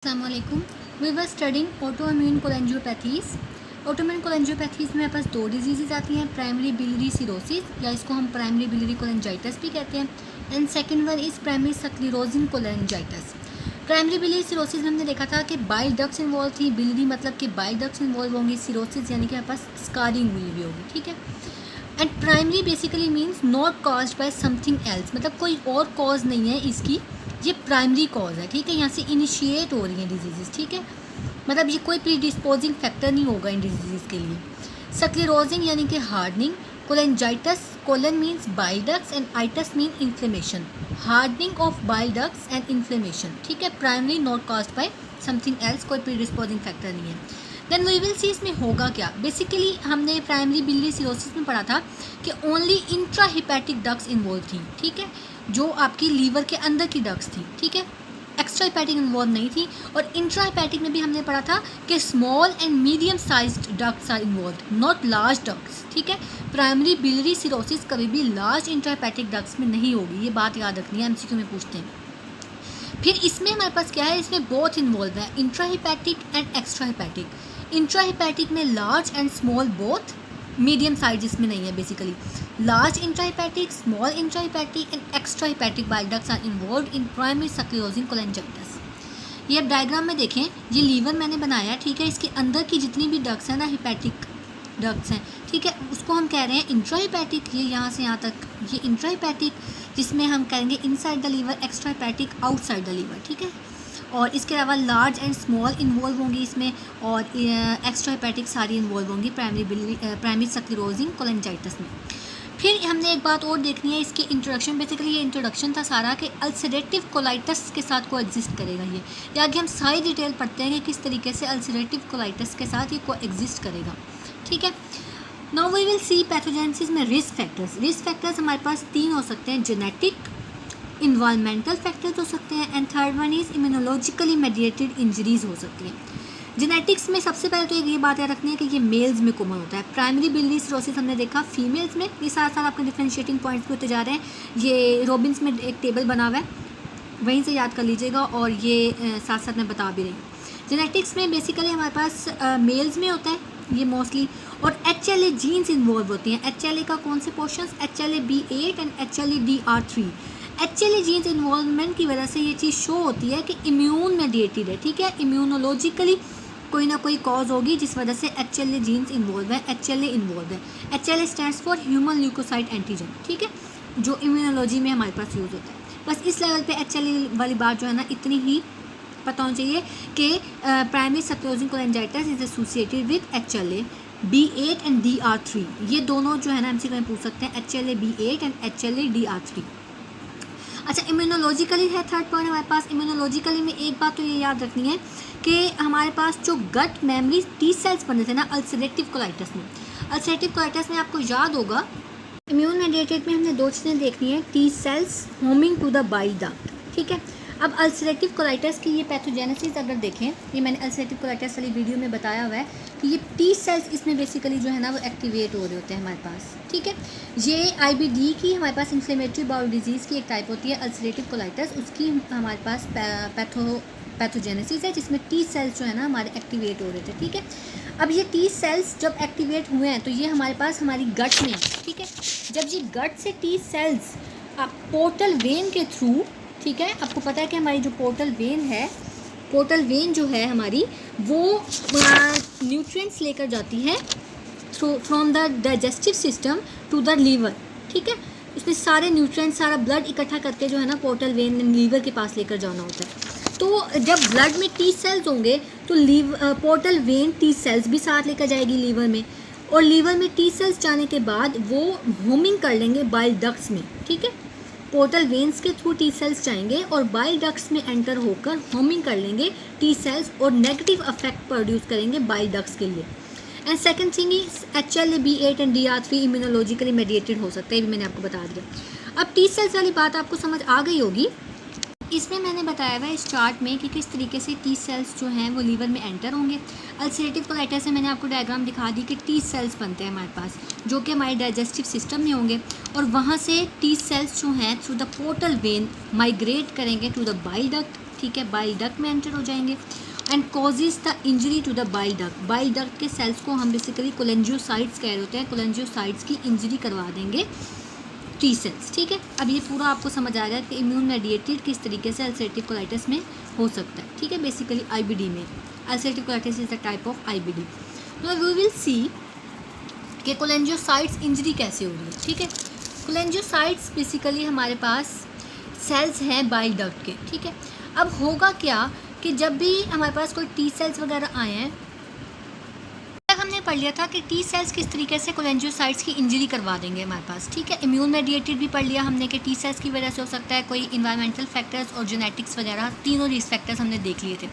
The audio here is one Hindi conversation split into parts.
Assalamualaikum. We were studying autoimmune cholangiopathies. Autoimmune cholangiopathies में हमारे पास दो डिजीज़ आती हैं, प्राइमरी बिलियरी सिरोसिस या इसको हम प्राइमरी बिलियरी कोलेंजाइटिस भी कहते हैं, and second one is primary sclerosis cholangitis. Primary biliary cirrhosis में हमने देखा था कि बाइल डक्ट्स इन्वॉल्व थी, बिलियरी मतलब कि बाइल डक्ट्स इन्वॉल्व होंगी, सिरोसिस यानी कि हमारे पास स्कारिंग हुई हुई होगी. ठीक है. And primary basically means not caused by something else, मतलब कोई और कॉज नहीं है इसकी, ये प्राइमरी कॉज है. ठीक है. यहाँ से इनिशिएट हो रही हैं डिजीज़. ठीक है. मतलब ये कोई प्रीडिस्पोजिंग फैक्टर नहीं होगा इन डिजीज़ के लिए. स्क्लेरोसिंग यानी कि hardening. Cholangitis, cholan means bile ducts and itis mean inflammation. Hardening of bile ducts and inflammation. ठीक है. Primary not caused by something else, कोई प्रीडिस्पोजिंग फैक्टर नहीं है. देन वी विल सी इसमें होगा क्या. बेसिकली हमने प्राइमरी बिलियरी सिरोसिस में पढ़ा था कि ओनली इंट्राहिपैटिक डक्ट्स इन्वॉल्व थी. ठीक है. जो आपकी लीवर के अंदर की डक्ट्स थी. ठीक है. एक्स्ट्रा हिपैटिक इन्वॉल्व नहीं थी. और इंट्रा हिपैटिक में भी हमने पढ़ा था कि small and medium sized ducts are involve, not large ducts. ठीक है. प्राइमरी बिलियरी सिरोसिस कभी भी लार्ज इंट्रा हिपैटिक डक्ट्स में नहीं होगी, ये बात याद रखनी है, एमसीक्यू में पूछते हैं. फिर इसमें हमारे पास क्या है, इसमें बोथ इन्वॉल्व है, intra hepatic and extra hepatic. Intra hepatic में large and small both, medium size इसमें नहीं है. Basically large intrahepatic, small intrahepatic and extra hepatic bile ducts are involved in primary sclerosis cholangitis. ये अब डायग्राम में देखें, ये लीवर मैंने बनाया. ठीक है. इसके अंदर की जितनी भी डक्ट्स हैं ना, हिपैटिक डक्ट्स हैं. ठीक है. उसको हम कह रहे हैं इंट्राहिपैटिक. ये यहाँ से यहाँ तक ये इंट्राहिपैटिक, जिसमें हम कहेंगे inside the liver, extra hepatic outside the liver. ठीक है. और इसके अलावा लार्ज एंड स्मॉल इन्वॉल्व होंगी इसमें, और एक्स्ट्रा हिपैटिक सारी इन्वॉल्व होंगी प्राइमरी स्क्लेरोसिस कोलेंजाइटिस में. फिर हमने एक बात और देखनी है, इसके इंट्रोडक्शन. बेसिकली ये इंट्रोडक्शन था सारा कि अल्सरेटिव कोलाइटिस के साथ को एग्जिस्ट करेगा. ये आगे हम सारी डिटेल पढ़ते हैं कि किस तरीके से अल्सरेटिव कोलाइटिस के साथ ये को एग्जिस्ट करेगा. ठीक है. Now we will see pathogenesis में रिस्क फैक्टर्स. रिस्क फैक्टर्स हमारे पास तीन हो सकते हैं, जेनेटिक, इन्वायरमेंटल फैक्टर्स हो सकते हैं, and third one is immunologically mediated injuries हो सकती हैं. जेनेटिक्स में सबसे पहले तो ये बात याद रखनी है कि ये मेल्स में कॉमन होता है. प्राइमरी बिलियरी सिरोसिस हमने देखा फीमेल्स में. ये साथ साथ आपके डिफरेंशिएटिंग पॉइंट्स भी होते जा रहे हैं. ये रॉबिन्स में एक टेबल बना हुआ है, वहीं से याद कर लीजिएगा, और ये साथ साथ मैं बता भी रही हूँ. जेनेटिक्स में बेसिकली हमारे पास मेल्स में होता है ये मोस्टली, और HLA जीन्स इन्वॉल्व होती हैं. HLA का कौन से पोर्शन, HLA-B8 एंड HLA-DR3. HLA जीन्स इन्वॉल्वमेंट की वजह से ये चीज़ शो होती है कि इम्यून मेडिएटेड है. ठीक है. इम्यूनोलॉजिकली कोई ना कोई कॉज होगी जिस वजह से HLA जीन्स इन्वॉल्व है, HLA इन्वॉल्व है. HLA stands for human leukocyte antigen. ठीक है. जो इम्यूनोलॉजी में हमारे पास यूज़ होता है. बस इस लेवल पे HLA वाली बात जो है ना, इतनी ही पता होनी चाहिए कि primary sclerosis cholangitis is associated with HLA-B8 and DR3. ये दोनों जो है ना एमसीक्यू में पूछ सकते हैं, HLA-B8 एंड HLA-DR3. अच्छा, इम्यूनोलॉजिकली है थर्ड पॉइंट हमारे पास. इम्यूनोलॉजिकली में एक बात तो ये याद रखनी है कि हमारे पास जो गट मेमोरी टी सेल्स बने थे ना अल्सरेटिव कोलाइटिस में, अल्सरेटिव कोलाइटिस में आपको याद होगा इम्यून मेडिएटेड में हमने दो चीज़ें देखनी है, T cells homing to the bile duct. ठीक है. अब अल्सरेटिव कोलाइटिस की ये पैथोजेनेसिस अगर देखें, ये मैंने अल्सरेटिव कोलाइटिस वाली वीडियो में बताया हुआ है कि ये टी सेल्स इसमें बेसिकली जो है ना वो एक्टिवेट हो रहे होते हैं हमारे पास. ठीक है. ये IBD की हमारे पास इन्फ्लेमेटरी बाउल डिजीज़ की एक टाइप होती है अल्सरेटिव कोलाइटिस, उसकी हमारे पास पैथोजेनेसिस है जिसमें टी सेल्स जो है ना हमारे एक्टिवेट हो रहे थे. ठीक है. अब ये टी सेल्स जब एक्टिवेट हुए हैं तो ये हमारे पास हमारी गट में. ठीक है. जब ये गट से टी सेल्स पोर्टल वेन के थ्रू, ठीक है, आपको पता है कि हमारी जो पोर्टल वेन है, पोर्टल वेन जो है हमारी वो न्यूट्रिएंट्स लेकर जाती है from the digestive system to the liver. ठीक है. इसमें सारे न्यूट्रिएंट्स, सारा ब्लड इकट्ठा करके जो है ना पोर्टल वेन लीवर के पास लेकर जाना होता है. तो जब ब्लड में टी सेल्स होंगे तो पोर्टल वेन टी सेल्स भी साथ लेकर जाएगी लीवर में, और लीवर में टी सेल्स जाने के बाद वो होमिंग कर लेंगे बाइल डक्ट्स में. ठीक है. पोर्टल वेन्स के थ्रू टी सेल्स जाएंगे और बाइल डक्ट्स में एंटर होकर होमिंग कर लेंगे टी सेल्स और नेगेटिव अफेक्ट प्रोड्यूस करेंगे बाइल डक्ट्स के लिए. And second thing is HLA-B8 and DR3 immunologically mediated हो सकते हैं, भी मैंने आपको बता दिया. अब टी सेल्स वाली बात आपको समझ आ गई होगी. इसमें मैंने बताया हुआ है इस चार्ट में कि किस तरीके से टी सेल्स जो हैं वो लीवर में एंटर होंगे. अल्सरेटिव कोलाइटिस में मैंने आपको डायग्राम दिखा दी कि टी सेल्स बनते हैं हमारे पास जो कि हमारे डाइजेस्टिव सिस्टम में होंगे, और वहाँ से टी सेल्स जो हैं through the portal vein migrate करेंगे टू द बाइल डक्ट. ठीक है, बाइल डक्ट में एंटर हो जाएंगे and causes the injury to the bile duct. Bile duct के सेल्स को हम बेसिकली कोलेंजियोसाइट्स कह रहे होते हैं, कोलेंजियोसाइट्स की इंजरी करवा देंगे टी सेल्स, ठीक है। अब ये पूरा आपको समझ आ गया कि इम्यून मेडिएटेड किस तरीके से अल्सरेटिव कोलाइटिस में हो सकता है, ठीक है। बेसिकली आईबीडी में ulcerative colitis is the type of IBD. Now we will see कि कोलेंजियोसाइट्स इंजरी कैसे हो रही है, ठीक है। कोलेंजियोसाइट्स बेसिकली हमारे पास सेल्स हैं बाइल डक्ट के, ठीक है। अब होगा क्या कि जब भी हमारे पास कोई टी सेल्स वगैरह आए हैं, हमने पढ़ लिया था कि टी सेल्स किस तरीके से कोलेंजियोसाइट्स की इंजरी करवा देंगे हमारे पास, ठीक है। इम्यून मेडिएटेड भी पढ़ लिया हमने कि टी सेल्स की वजह से हो सकता है, कोई इन्वायरमेंटल फैक्टर्स और जेनेटिक्स वगैरह, तीनों रिस्क फैक्टर्स हमने देख लिए थे।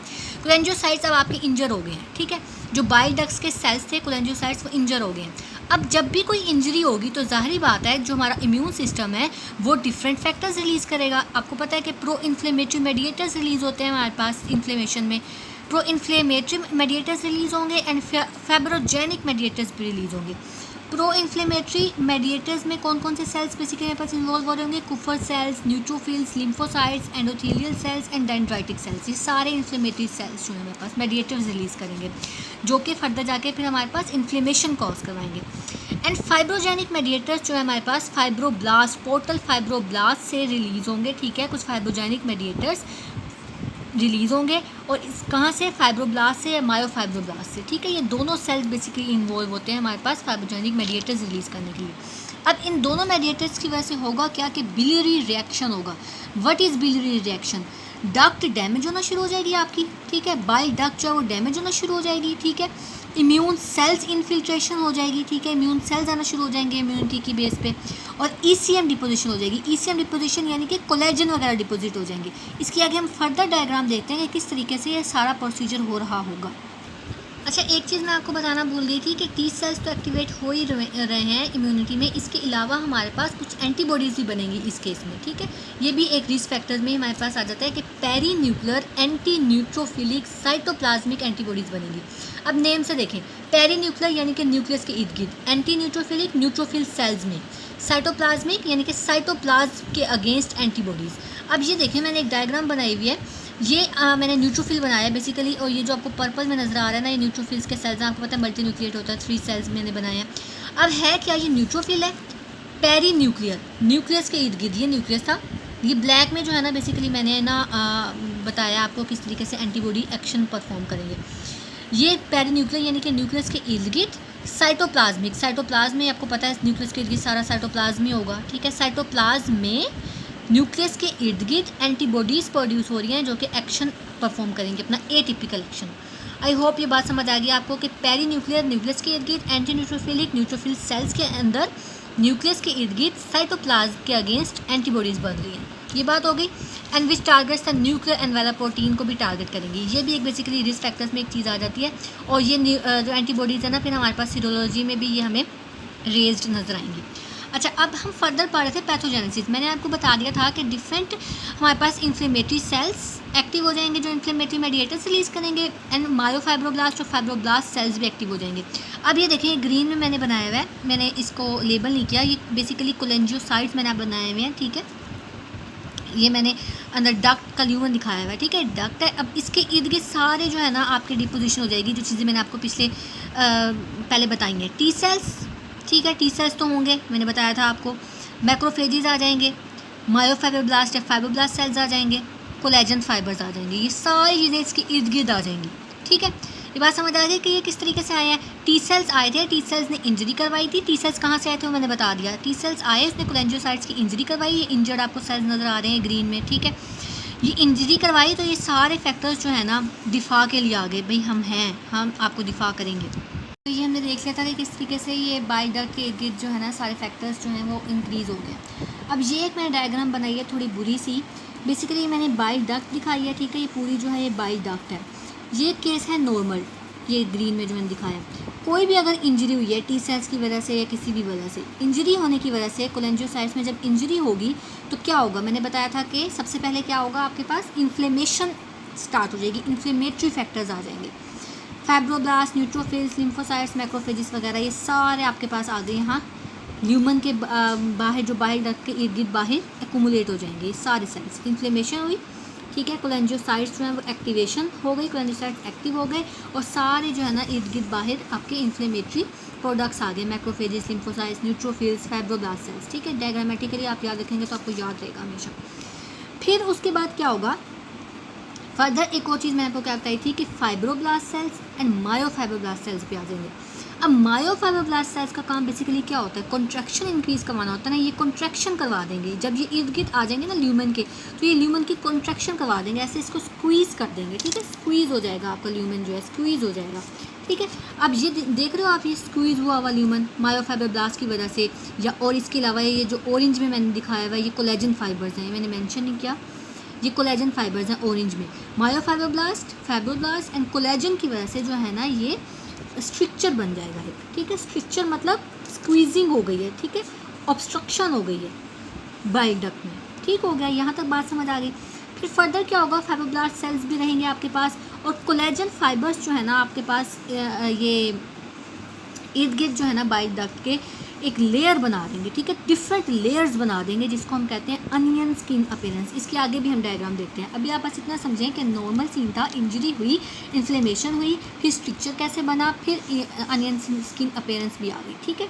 कोलेंजियोसाइट्स अब आपके इंजर हो गए हैं, ठीक है। जो बाइल डक्ट्स के सेल्स थे कोलेंजियोसाइट्स वो इंजर हो गए हैं। अब जब भी कोई इंजरी होगी तो जाहिर बात है जो हमारा इम्यून सिस्टम है वो डिफरेंट फैक्टर्स रिलीज़ करेगा। आपको पता है कि प्रो इन्फ्लेमेटरी मेडिएटर्स रिलीज़ होते हैं हमारे पास इन्फ्लेमेशन में, प्रो इन्फ्लेमेटरी मेडिएटर्स रिलीज़ होंगे एंड फाइब्रोजेनिक मेडिएटर्स भी रिलीज़ होंगे। प्रो इन्फ्लेमेटरी मेडिएटर्स में कौन कौन से सेल्स बेसिकली हमारे पास इन्वॉल्व हो रहे होंगे? Kupffer cells, neutrophils, lymphocytes, endothelial cells and dendritic cells. ये सारे इन्फ्लेमेटरी सेल्स जो है हमारे पास मेडिएटर्स रिलीज़ करेंगे जो कि फर्दर जाके फिर हमारे पास इन्फ्लेमेशन कॉज करवाएंगे। एंड फाइब्रोजेनिक मेडिएटर्स जो है हमारे पास फाइब्रोब्लास्ट, पोर्टल फाइब्रोब्लास्ट से रिलीज़ होंगे, ठीक है। कुछ फाइब्रोजेनिक मेडिएटर्स रिलीज़ होंगे और इस कहाँ से? फाइब्रोब्लास्ट से या मायोफाइब्रोब्लास्ट से, ठीक है। ये दोनों सेल्स बेसिकली इन्वॉल्व होते हैं हमारे पास फाइब्रोजेनिक मेडिएटर्स रिलीज़ करने के लिए। अब इन दोनों मेडिएटर्स की वजह से होगा क्या कि बिलियरी रिएक्शन होगा। What is biliary reaction? Duct damage होना शुरू हो जाएगी आपकी, ठीक है। बाइल डक्ट जो है वो डैमेज होना शुरू हो जाएगी, ठीक है। इम्यून सेल्स इन्फिल्ट्रेशन हो जाएगी, ठीक है। इम्यून सेल्स आना शुरू हो जाएंगे इम्यूनिटी की बेस पे और ईसीएम डिपोजिशन हो जाएगी। ईसीएम डिपोजिशन यानी कि कोलेजन वगैरह डिपोजिट हो जाएंगे। इसके आगे हम फर्दर डायग्राम देखते हैं कि किस तरीके से ये सारा प्रोसीजर हो रहा होगा। अच्छा, एक चीज़ मैं आपको बताना भूल गई थी कि टी सेल्स तो एक्टिवेट हो ही रहे हैं इम्यूनिटी में, इसके अलावा हमारे पास कुछ एंटीबॉडीज़ भी बनेंगी इस केस में, ठीक है। ये भी एक रिस्क फैक्टर में हमारे पास आ जाता है कि peri nuclear anti neutrophilic cytoplasmic antibodies बनेंगी। अब नेम से देखें, पेरी न्यूक्लियर यानी कि न्यूक्लियस के इर्द गिर्द, एंटी न्यूट्रोफिलिक न्यूट्रोफिल सेल्स में, साइटोप्लाज्मिक यानी कि साइटोप्लाज्म के अगेंस्ट एंटीबॉडीज़। अब ये देखें मैंने एक डायग्राम बनाई हुई है, ये मैंने न्यूट्रोफिल बनाया है बेसिकली, और ये जो आपको पर्पल में नज़र आ रहा है ना, ये न्यूट्रोफिल्स के सेल्स हैं। आपको पता है मल्टी न्यूक्लिएट होता है, 3 सेल्स मैंने बनाए हैं। अब है क्या? ये न्यूट्रोफिल है, पेरी न्यूक्लियर, न्यूक्लियस के इर्द गिर्द ये न्यूक्लियस था। ये ब्लैक में जो है ना बेसिकली मैंने ना बताया आपको किस तरीके से एंटीबॉडी एक्शन परफॉर्म करेंगे। ये पेरी न्यूक्लियर यानी कि न्यूक्लियस के इर्द गिर्द साइटोप्लाज्मिक, साइटोप्लाज्म में आपको पता है न्यूक्लियस के इर्द गिर्द सारा साइटोप्लाज्म ही होगा, ठीक है। साइटोप्लाज्म में न्यूक्लियस के इर्द गिर्द एंटीबॉडीज़ प्रोड्यूस हो रही हैं जो कि एक्शन परफॉर्म करेंगे, अपना एटिपिकल एक्शन। आई होप ये बात समझ आ गई आपको कि पेरी न्यूक्लियर न्यूक्लियस के इर्द गिर्द, एंटी न्यूट्रोफिलिक न्यूट्रोफिल सेल्स के अंदर न्यूक्लियस के इर्द गिर्द साइटोप्लाज्म के अगेंस्ट एंटीबॉडीज़ बन रही हैं। ये बात हो गई। And which targets the nuclear envelope protein को भी टारगेट करेंगी। ये भी एक बेसिकली रिस्क फैक्टर्स में एक चीज़ आ जाती है। और ये जो एंटीबॉडीज़ है ना, फिर हमारे पास सीरोलॉजी में भी ये हमें रेज्ड नज़र आएंगी। अच्छा, अब हम फर्दर पढ़ रहे थे पैथोजेनेसिस। मैंने आपको बता दिया था कि डिफरेंट हमारे पास इन्फ्लेमेटरी सेल्स एक्टिव हो जाएंगे जो इन्फ्लेमेटरी मेडिएटर्स रिलीज़ करेंगे एंड मायोफाइब्रोब्लास्ट और फाइब्रोब्लास्ट सेल्स भी एक्टिव हो जाएंगे। अब ये देखिए ग्रीन में मैंने बनाया हुआ है, मैंने इसको लेबल नहीं किया, ये बेसिकली कोलेंजियोसाइट्स मैंने आप बनाए हुए हैं, ठीक है। ये मैंने अंदर डक्ट का ल्यूमन दिखाया हुआ है, ठीक है, डक्ट है। अब इसके इर्द गिर्द सारे जो है ना आपकी डिपोजिशन हो जाएगी, जो चीज़ें मैंने आपको पिछले पहले बताई हैं। टी सेल्स, ठीक है, टी सेल्स तो होंगे, मैंने बताया था आपको। मैक्रोफेजेस आ जाएंगे, मायोफाइब्रोब्लास्ट या फाइब्रोब्लास्ट सेल्स आ जाएंगे, कोलेजन फाइबर्स आ जाएंगे, ये सारी चीज़ें इसके इर्द गिर्द आ जाएंगी, ठीक है। ये बात समझ आ गई कि ये किस तरीके से आए हैं। टी सेल्स आए थे, टी सेल्स ने इंजरी करवाई थी। टी सेल्स कहाँ से आए थे वो मैंने बता दिया। टी सेल्स आए, उसने कोलेंजियोसाइट्स की इंजरी करवाई। ये इंजर्ड आपको सेल्स नज़र आ रहे हैं ग्रीन में, ठीक है। ये इंजरी करवाई तो ये सारे फैक्टर्स जो है ना दिफा के लिए आ गए, भाई हम हैं, हम आपको दिफा करेंगे। तो ये हमने देख लिया था कि किस तरीके से ये बाइल डक्ट के इर्द गिर्द जो है ना सारे फैक्टर्स जो हैं वो इंक्रीज़ हो गए। अब ये एक मैंने डायग्राम बनाई है थोड़ी बुरी सी, बेसिकली मैंने बाइल डक्ट दिखाई है, ठीक है। ये पूरी जो है ये बाइल डक्ट है। ये केस है नॉर्मल, ये ग्रीन में जो मैंने दिखाया। कोई भी अगर इंजरी हुई है टी सेल्स की वजह से या किसी भी वजह से, इंजरी होने की वजह से कोलेंजियोसाइट्स में जब इंजरी होगी तो क्या होगा, मैंने बताया था कि सबसे पहले क्या होगा, आपके पास इन्फ्लेमेशन स्टार्ट हो जाएगी, इन्फ्लेमेटरी फैक्टर्स आ जाएंगे। फाइब्रोब्लास्ट, न्यूट्रोफिल्स, लिम्फोसाइट्स, मैक्रोफेजेस वगैरह ये सारे आपके पास आ गए यहाँ ल्यूमन के बाहर, जो बाइल डक्ट के इर्द गिर्द बाहर एक्यूमुलेट हो जाएंगे सारे सेल्स। इन्फ्लेमेशन हुई, ठीक है। कोलेंजियोसाइट्स जो हैं वो एक्टिवेशन हो गई, कोलेंजियोसाइट्स एक्टिव हो गए और सारे जो है ना इर्द गिर्द बाहर आपके इन्फ्लेमेटरी प्रोडक्ट्स आ गए, macrophages, lymphocytes, neutrophils, fibroblast sales. ठीक है, डायग्रामेटिकली आप याद रखेंगे तो आपको याद रहेगा हमेशा। फिर उसके बाद क्या होगा, फर्दर एक और चीज़ मैंने आपको क्या बताई थी कि fibroblast cells and myofibroblast cells भी आ जाएंगे। अब मायोफाइब्रोब्लास्ट सेल्स का काम बेसिकली क्या होता है, कॉन्ट्रैक्शन इंक्रीज़ करवाना होता है ना, ये कॉन्ट्रैक्शन करवा देंगे। जब ये इर्द गिर्द आ जाएंगे ना ल्यूमन के, तो ये ल्यूमन की कॉन्ट्रैक्शन करवा देंगे, ऐसे इसको स्क्वीज़ कर देंगे। ठीक है, स्क्वीज़ हो जाएगा आपका ल्यूमन जो है, स्क्वीज़ हो जाएगा। ठीक है, अब ये देख रहे हो आप, ये स्क्वीज़ हुआ हुआ ल्यूमन मायोफाइब्रोब्लास्ट की वजह से, या और इसके अलावा ये जो ऑरेंज में मैंने दिखाया हुआ है ये कोलेजन फाइबर्स हैं, मैंने मेंशन नहीं किया, ये कोलेजन फाइबर्स हैं ऑरेंज में। मायोफाइब्रोब्लास्ट, फाइब्रोब्लास्ट एंड कोलेजन की वजह से जो है ना ये स्ट्रक्चर बन जाएगा है। ठीक है, स्ट्रक्चर मतलब स्क्वीजिंग हो गई है। ठीक है, ऑब्स्ट्रक्शन हो गई है बाइल डक्ट में। ठीक हो गया, यहाँ तक बात समझ आ गई। फिर फर्दर क्या होगा, फाइब्रोब्लास्ट सेल्स भी रहेंगे आपके पास और कोलेजन फाइबर्स जो है ना आपके पास ये इर्द गिर्द जो है ना बाइल डक्ट के एक लेयर बना देंगे। ठीक है, डिफरेंट लेयर्स बना देंगे जिसको हम कहते हैं अनियन स्किन अपीयरेंस। इसके आगे भी हम डायग्राम देखते हैं। अभी आप बस इतना समझें कि नॉर्मल सीन था, इंजरी हुई, इन्फ्लेमेशन हुई, फिर स्ट्रक्चर कैसे बना, फिर अनियन स्किन अपीयरेंस भी आ गई। ठीक है।